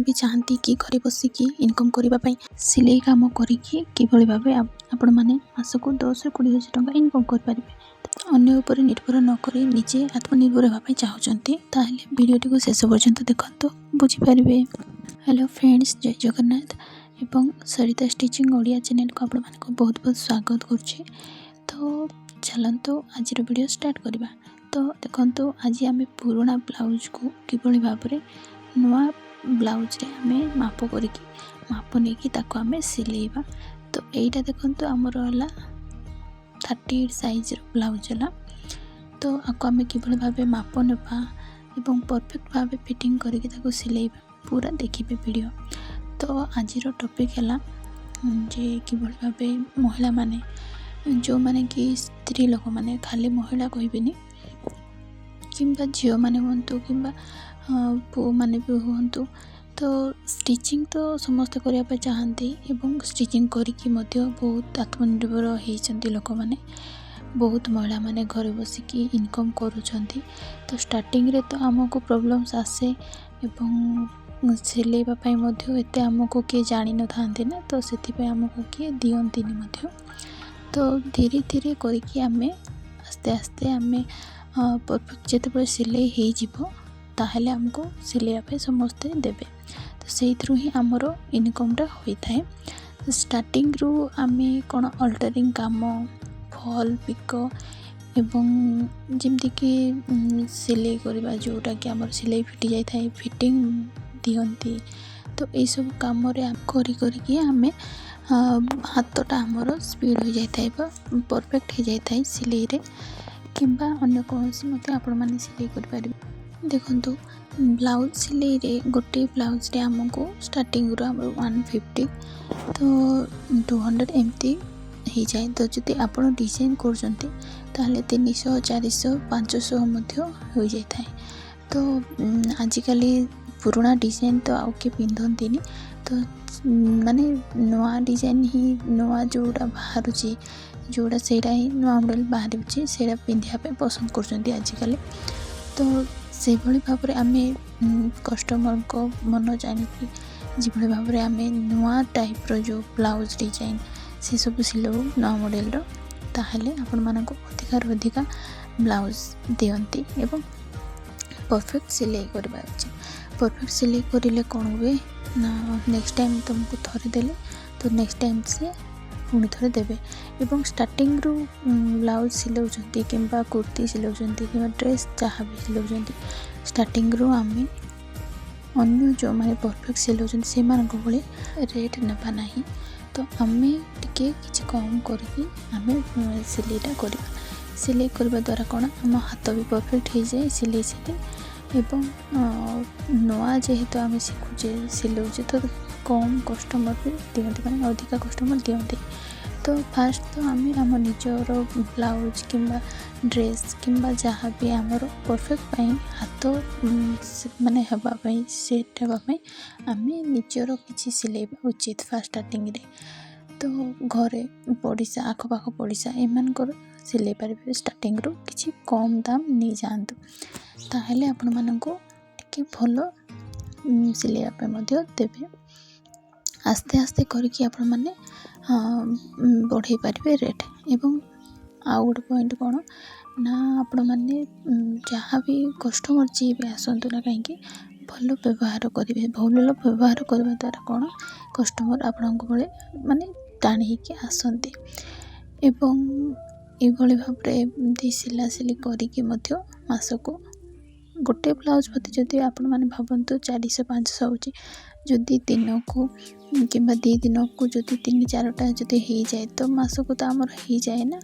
भी चाहती कि घरे बसिकी इनकम करने सिलाई काम करिकी किभली भाबे आपण माने मासको 10 ରୁ 20 हज़ार टंका इनकम कर पारिबे। अन्य उपर निर्भर न करी निजे आत्मनिर्भर होगा चाहते ताहले वीडियोटी को शेष पर्यंत देखते बुझीपारे। हेलो फ्रेंड्स, जय जगन्नाथ एवं सरिता स्टिचिंग ओडिया चैनल को आपण मानक बहुत बहुत स्वागत करुच्ची। तो चलते आज वीडियो स्टार्ट करवा। तो देखो आज आम पुराना ब्लाउज को किभली भाव में नुआ ब्लाउज रे आम माप करके माप नहीं आम सिलेबा। तो यहीटा देखो आमर है 38 साइज ब्लाउज है। तो आपको आम किभली भाव माप नेबा एवं परफेक्ट भाव फिटिंग करके सिलेबा पूरा देखिए वीडियो। तो आज टॉपिक है जे किभली भाव महिला माने जो माने कि स्त्री लोक माने खाली महिला कहबेनी किंबा झील मैंने हूँ कि पु मैंने भी हूँ। तो स्टिचिंग तो समस्ते करने चाहती एवं स्टिचिंग करके बहुत आत्मनिर्भर होती लोक मैंने बहुत महिला माने घर बसिकी इनकम करुँच। तो स्टार्टिंग रे तो आमको प्रॉब्लम्स आसे एवं सिलेबाई एत आमको किए जानी न था ना, तो से आमको किए दियंती। तो धीरे धीरे करके आम आस्ते आस्ते आम परफेक्ट जिते सिलाई होताले आमको सिलैया समस्ते देवे। तो से ही आमर इनकमटा होता है। तो स्टार्टिंग रू आम कौन अल्टरिंग काम फॉल पिक एवं जमती कि सिलाई करवा जोटा कि आम सिलाई फिटी जाए फिटिंग दियंती। तो यह सब कम करके आम हाथटा आमर स्पीड हो जाए परफेक्ट हो जाए सिलाई रे किंबा अन्य कौन आपण मैंने सिलाई करें। देखो ब्लाउज सिलाई रे गोटे ब्लाउज रे आमको स्टार्टिंग रू 150 तो 200 एमती हो जाए। तो जब आप डिजाइन कर 300 400 500 हो जाए। तो आजिकल पुराना डिजाइन तो आउ कि पिंधती तो माने नुआ डिजाइन ही नुआ जोड़ा बाहर जोड़ा से नुआ मॉडल बाहर से पिंधापे पसंद कर आजिकल। तो से भाव में आम कस्टमर को मन जानिकी जो भाव में आम नुआ टाइप जो ब्लाउज डिजाइन से सब सिलऊ नुआ मॉडल ताहले आपण मानक अधिका ब्लाउज दियंती एवं परफेक्ट सिलाई करवा उचित। परफेक्ट सिलाई करें कौन हुए ना नेक्स्ट टाइम तुमको थरे देले तो नेक्स्ट टाइम से पुणी थे देवे। एवं स्टार्टिंग रू ब्लाउज सिलाऊँच कि कुर्ती सिलाऊँच कि ड्रेस जहाँ भी सिलाऊँच स्टार्टिंग रू आम अन्य जो मैंने परफेक्ट सिलाऊँच से भाई रेट नेबा ना। तो आम टे कि कम करके आम सिलाईटा करवा। सिलाई करवा द्वारा कौन आम हाथ भी परफेक्ट हो जाए सिलाई एवं नुआ जेहेतु आम शिखुचे सिलाऊचे तो कम कस्टमर भी दिखते मैंने अधिका कस्टमर दिखते। तो फास्ट तो आम आम निजर ब्लाउज किंबा ड्रेस किंबा जहाँ भी आमर परफेक्ट हाथ माने हेबाई सेट हेबाई आम निजर किसी सिलेबा उचित फास्ट स्टार्टिंग रे। तो घरे पड़िशा आखपाख पड़िशा एमानकर सिलाई पारे स्टार्टिंग रू किसी कम दाम नहीं जातु ताहले आपण मानको टिके भलो सिलाइया देवे। आस्ते आस्ते करके आपण माने बढ़ाई पारे रेट। एवं आउ गोटे पॉइंट कौन ना आपण माने जहाँ भी कस्टमर जी भी आसतु ना कहीं भल व्यवहार करेंगे। भल व्यवहार करने द्वारा कौन कस्टमर आपण माने टाणी आसती एवं ये भाव में सिलासिली करके मासको गोटे ब्लाउज प्रति जदि आपण मैंने भावतु 400 500 होची जदि दिन को कि 2 दिन को जदि 3-4टा जदि हो जाए तो मासको तो आमर हो जाए ना।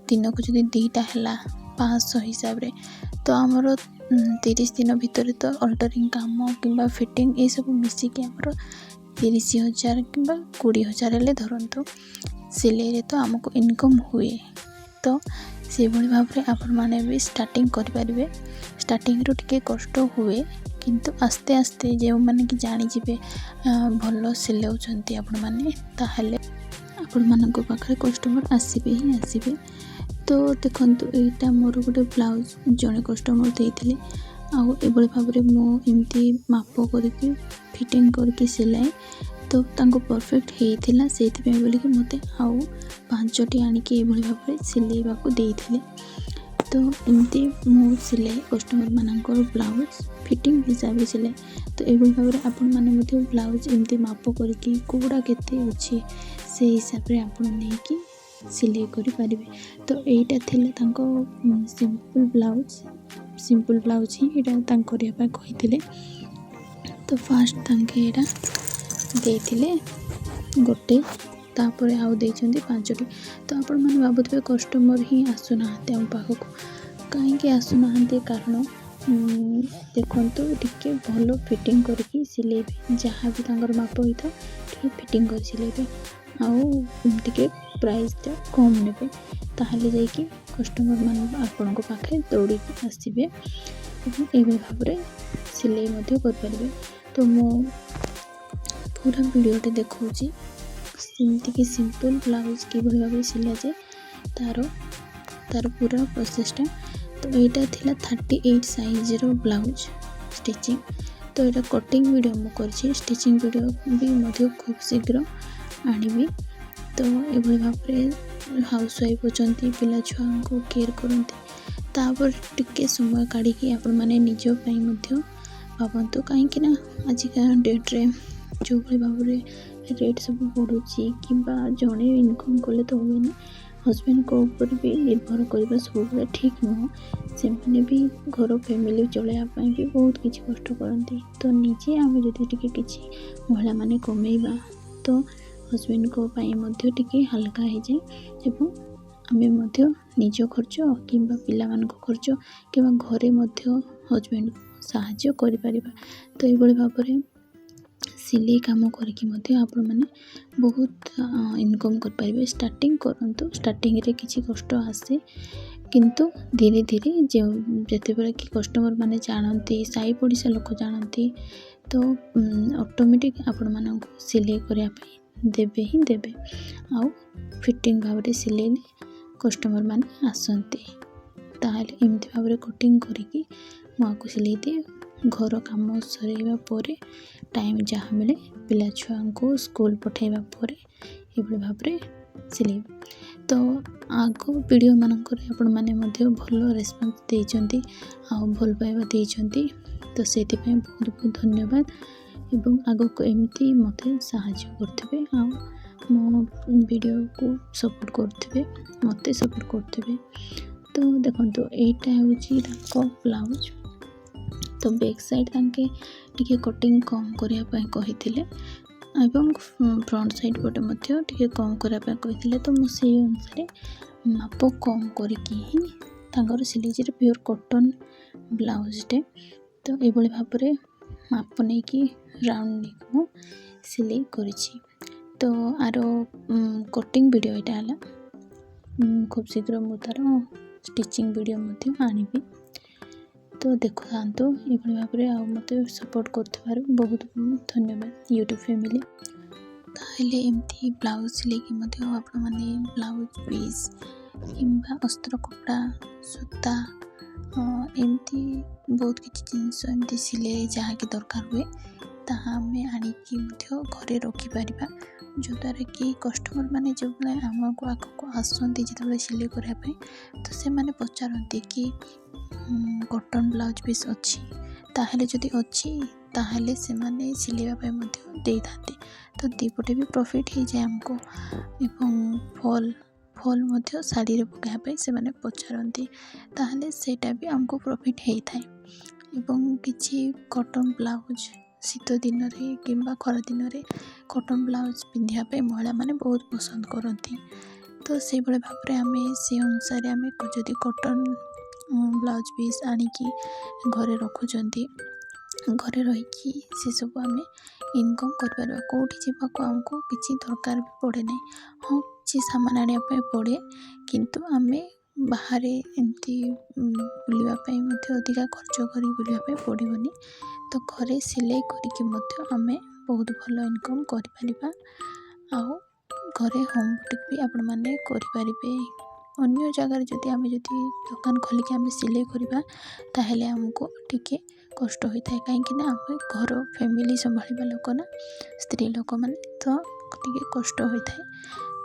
दिन को जदि 2टा है 500 हिसाब रे तो आमर 30 दिन भितर तो अल्टरिंग काम कि फिटिंग ये सब मिसिकी आमर 30,000 कि 20,000 हेल्ले धरतु सिलाई रे तो आमको इनकम हुए। तो से भाव में आपण मैंने भी स्टार्टिंग करें। स्टार्टिंग रू टिके कष्ट हुए किंतु आस्ते आस्ते जो मैंने कि जानीजे भल सिलाऊँच आपण मैंने ताहले आपण मानक पाखे कस्टमर आसबे ही आसबे। तो देखो यहाँ मोर गोटे ब्लाउज जड़े कस्टमर देते आउ भाव में मुझे माप करके फिटिंग करके सिलाए तो तांको परफेक्ट होता से बोलिकी मत आउ 5टी आनिकी एभली भाव सिलेवाक देइथिले। तो एमती मु सिलाए कस्टमर मानकर ब्लाउज फिटिंग हिसाब से सिलाए। तो एभली भाव आपण मैंने ब्लाउज एमती माप करके कौड़ा केते अच्छी से हिसाब से आप नहीं सिलाई करें। तो यहीटा थिला तांको सिंपल ब्लाउज ही यहाँ कही। तो फास्ट तांके एटा देइथिले गोटे तापर आउ देइछन्ती 5टी। तो आपण माने भाबुथिबे कस्टमर ही आसुना हम पाखक कहीं आसुना कारण देखो टिके भल फिटिंग करके सिलेबे जहाँ भी तांकर माप होता टिके फिटिंग कर सिलेबे आउ टिके प्राइसटा कम नेबे ताहले जाइए कस्टमर मान आपण पाखे दौड़ी आसबे और एभली भाव सिलाई करें। तो मो पूरा वीडियोटे देखौची सेमती कि सिंपल ब्लाउज किभली भाव सिला जाए तार पूरा प्रोसेसटा। तो यहाँ थिला 38 साइज रो ब्लाउज स्टिचिंग। तो यहाँ कटिंग वीडियो मु करछि स्टिचिंग वीडियो भी मध्य खूब शीघ्र आनिबी। तो एभली भाव हाउस वाइफ होचंती पिला छुआ को केयर करंती तापर टिके समय काढ़ी आपण माने निज पई मध्य भावतु कहीं आजिका डेट्रे जो भाव रेट सब बढ़ुची कि जड़े इनकम कले तो हुए हजबैंड को ऊपर भी निर्भर करवा सब ठीक नुह से मैंने भी घर फैमिली चलैयापाई भी बहुत किसी कष्ट करती। तो निजे आम जदि किसी महिला माने कमेबा तो हजबैंड को टिके हल्का हो जाए आम निज खर्च कि पिला खर्च कि घरे हजबैंड साहाय्य करें। तो ये भाव सिलाई काम करके आपण मैंने बहुत इनकम करें। स्टार्टिंग करूँ स्टार्टिंग रे किसी कष्ट आसे किंतु धीरे धीरे जो जिते कि कस्टमर माने जानती साई पड़िशा लोक जानती तो ऑटोमेटिक आपण मानक सिलाई करने देबे ही देबे आउ फिटिंग भाव सिले कस्टमर माने आसंती ताहले एमती भाव कटिंग करके मुझे सिलाई दिए। घर कम सरेबा परे टाइम जहाँ मिले पिला छुआ को स्कूल पठेबा परे एभली भाव सिले। तो आग वीडियो मानकर आपण माने भल रेस्पॉन्स देइचंती आ भल पाइबा देइचंती। तो सेति पे बहुत बहुत धन्यवाद एवं आग को एमती मते सहायता करथिबे आ मो वीडियो को सपोर्ट करथिबे मते सपोर्ट करथिबे। तो देखंतु एटा होची ताको ब्लाउज। तो बैक साइड तांके टिके कटिंग कम करिया पय कहिथिले एवं फ्रंट साइड पटे मध्य टिके कम करिया पय कहिथिले। तो मु सेही अनुसार माप कम करके ही तांकर सिलाई प्योर कॉटन ब्लाउज टे। तो एभली भाव माप नहीं कि राउंड नहीं सिलाई करिछि। तो आरो कटिंग वीडियो एटा हला खूब शीघ्र मु तार स्टिचिंग वीडियो मध्य आनिबी। तो देखो थांतु ये भाव मत सपोर्ट कर बहुत बहुत धन्यवाद यूट्यूब फैमिली। ताहले एमती ब्लाउज सिले आपण माने ब्लाउज पीस किंबा अस्त्र कपड़ा सूता एमती बहुत किसी जिनस एमती सिले जहाँ कि दरकार हुए ताहा आमे आनिकी घरे रखिपर जो द्वारा कि कस्टमर माने जो आम को आगक आसती जो सिले करने तो से माने पचारती कि कॉटन ब्लाउज पीस अच्छी ताहले जदि अच्छी ताहले से माने सिलेबा दे था। तो दीपटे भी प्रॉफिट हो जाए हमको एवं फॉल मध्य साड़ी रे पकाया से माने पचारती ताहले सेटा भी हमको प्रॉफिट होता है। एवं किछि कॉटन ब्लाउज शीत दिन रे किंबा खरा दिन रे कॉटन ब्लाउज पिंधिया महिला माने बहुत पसंद करती। तो से भाव आम से अनुसार आम जदि कॉटन ब्लाउज पीस आनिकी घरे रखुचंती घरे रहीकि से सब आम इनकम कर कौटी जावाक आमको किसी दरकार भी पड़े ना। हाँ किसी सामान आने पड़े किंतु आम बाहर एमती बुलापाई अधिका खर्च कर बुलापाई पड़ोनी। तो घरे सिलाई करके आम बहुत भल इनकम कर घरे होम बुटीक भी आपण मैंने करें। अन्य जगार जदि आम दुकान खोलिक आम सिलाई करवा ताहले हमको टिके କଷ୍ଟ ହୋଇଥାଏ, କାହିଁକିନା ଆମେ ଘର ଫ୍ୟାମିଲି ସମ୍ଭାଳିବା ଲୋକ ନା, ସ୍ତ୍ରୀ ଲୋକମାନେ, ତ ଟିକେ କଷ୍ଟ ହୋଇଥାଏ।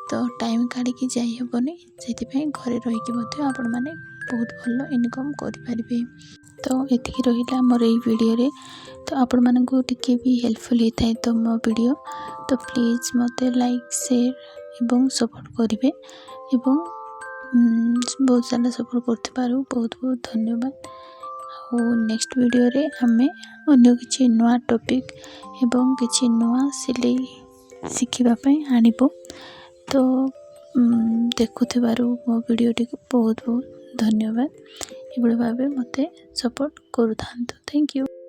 ତ ଟାଇମ୍ କାଢ଼ିକି ଯାଇ ହେବନି, ସେଥିପାଇଁ ଘରେ ରହିକି ମଧ୍ୟ ଆପଣମାନେ ବହୁତ ଭଲ ଇନକମ୍ କରିପାରିବେ। ତ ଏତିକି ରହିଲା ଆମର ଏଇ ଭିଡ଼ିଓରେ। ତ ଆପଣମାନଙ୍କୁ ଟିକେ ବି ହେଲ୍ପଫୁଲ୍ ହେଇଥାଏ ତ ମୋ ଭିଡ଼ିଓ, ତ ପ୍ଲିଜ୍ ମୋତେ ଲାଇକ୍, ସେୟାର ଏବଂ ସପୋର୍ଟ କରିବେ। ଏବଂ ବହୁତ ସାରା ସପୋର୍ଟ କରୁଥିବାରୁ ବହୁତ ବହୁତ ଧନ୍ୟବାଦ। ଆଉ ନେକ୍ସଟ ଭିଡ଼ିଓରେ ଆମେ ଅନ୍ୟ କିଛି ନୂଆ ଟପିକ୍ ଏବଂ କିଛି ନୂଆ ସିଲେଇ ଶିଖିବା ପାଇଁ ଆଣିବୁ। ତ ଦେଖୁଥିବାରୁ ମୋ ଭିଡ଼ିଓଟିକୁ ବହୁତ ବହୁତ ଧନ୍ୟବାଦ। ଏଭଳି ଭାବେ ମୋତେ ସପୋର୍ଟ କରୁଥାନ୍ତୁ। Thank you.